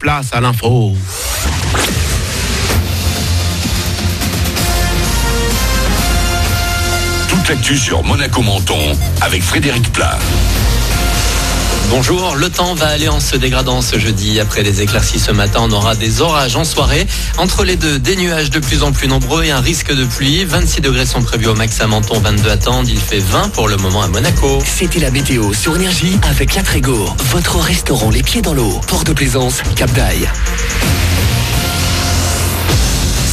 place à l'info. Toute l'actu sur Monaco Menton avec Frédéric Plat. Bonjour, le temps va aller en se dégradant ce jeudi. Après les éclaircies ce matin, on aura des orages en soirée. Entre les deux, des nuages de plus en plus nombreux et un risque de pluie. 26 degrés sont prévus au max à Menton, 22 à Tende. Il fait 20 pour le moment à Monaco. C'était la météo sur Énergie avec La Trégo. Votre restaurant les pieds dans l'eau. Port de Plaisance, Cap d'Aille.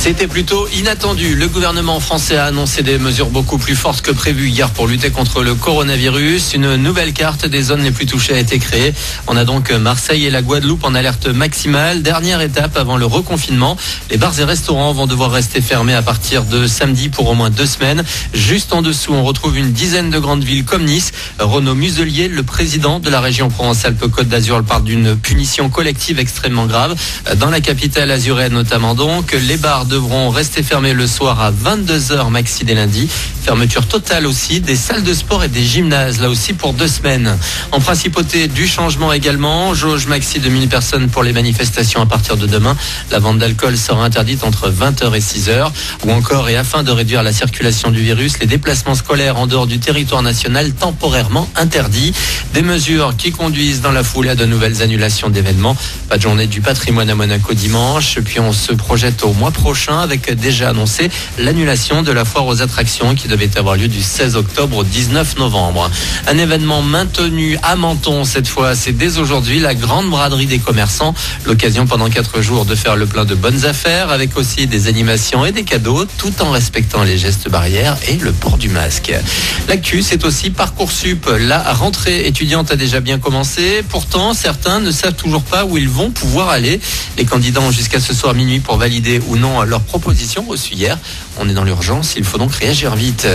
C'était plutôt inattendu. Le gouvernement français a annoncé des mesures beaucoup plus fortes que prévues hier pour lutter contre le coronavirus. Une nouvelle carte des zones les plus touchées a été créée. On a donc Marseille et la Guadeloupe en alerte maximale. Dernière étape avant le reconfinement. Les bars et restaurants vont devoir rester fermés à partir de samedi pour au moins 2 semaines. Juste en dessous, on retrouve une dizaine de grandes villes comme Nice. Renaud Muselier, le président de la région Provence-Alpes-Côte d'Azur, parle d'une punition collective extrêmement grave. Dans la capitale azuréenne notamment donc, les bars devront rester fermés le soir à 22h maxi dès lundi. Fermeture totale aussi des salles de sport et des gymnases, là aussi pour 2 semaines. En principauté du changement également, jauge maxi de 1000 personnes pour les manifestations à partir de demain. La vente d'alcool sera interdite entre 20h et 6h. Ou encore, et afin de réduire la circulation du virus, les déplacements scolaires en dehors du territoire national temporairement interdits. Des mesures qui conduisent dans la foulée à de nouvelles annulations d'événements. Pas de journée du patrimoine à Monaco dimanche. Puis on se projette au mois prochain avec déjà annoncé l'annulation de la foire aux attractions qui devait avoir lieu du 16 octobre au 19 novembre. Un événement maintenu à Menton cette fois, c'est dès aujourd'hui la grande braderie des commerçants. L'occasion pendant 4 jours de faire le plein de bonnes affaires avec aussi des animations et des cadeaux tout en respectant les gestes barrières et le port du masque. L'actu, c'est aussi Parcoursup. La rentrée étudiante a déjà bien commencé. Pourtant, certains ne savent toujours pas où ils vont pouvoir aller. Les candidats ont jusqu'à ce soir minuit pour valider ou non leur proposition reçue hier. On est dans l'urgence, il faut donc réagir vite.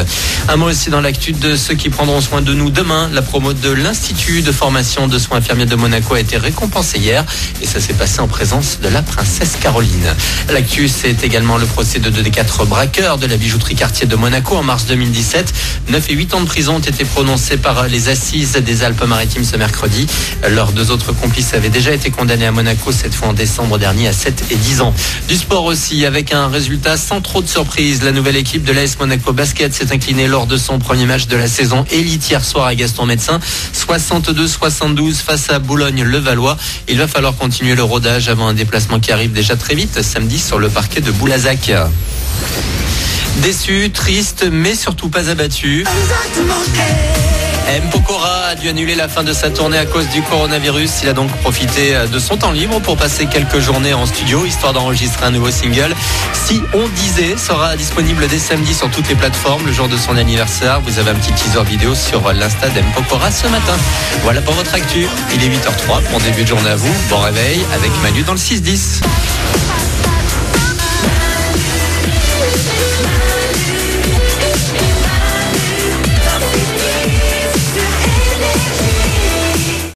Un mot aussi dans l'actu de ceux qui prendront soin de nous demain. La promo de l'Institut de formation de soins infirmiers de Monaco a été récompensée hier et ça s'est passé en présence de la princesse Caroline. L'actu, c'est également le procès de 2 des 4 braqueurs de la bijouterie Cartier de Monaco en mars 2017. 9 et 8 ans de prison ont été prononcés par les assises des Alpes-Maritimes ce mercredi. Leurs 2 autres complices avaient déjà été condamnés à Monaco, cette fois en décembre dernier, à 7 et 10 ans. Du sport aussi, avec un résultat sans trop de surprise. La nouvelle équipe de l'AS Monaco Basket s'est inclinée lors de son premier match de la saison élite hier soir à Gaston-Médecin. 62-72 face à Boulogne-le-Valois. Il va falloir continuer le rodage avant un déplacement qui arrive déjà très vite samedi sur le parquet de Boulazac. Déçu, triste, mais surtout pas abattu. M. Pokora a dû annuler la fin de sa tournée à cause du coronavirus. Il a donc profité de son temps libre pour passer quelques journées en studio, histoire d'enregistrer un nouveau single. Si on disait, sera disponible dès samedi sur toutes les plateformes, le jour de son anniversaire. Vous avez un petit teaser vidéo sur l'Insta d'M. Pokora ce matin. Voilà pour votre actu. Il est 8h03. Bon début de journée à vous. Bon réveil avec Manu dans le 6-10.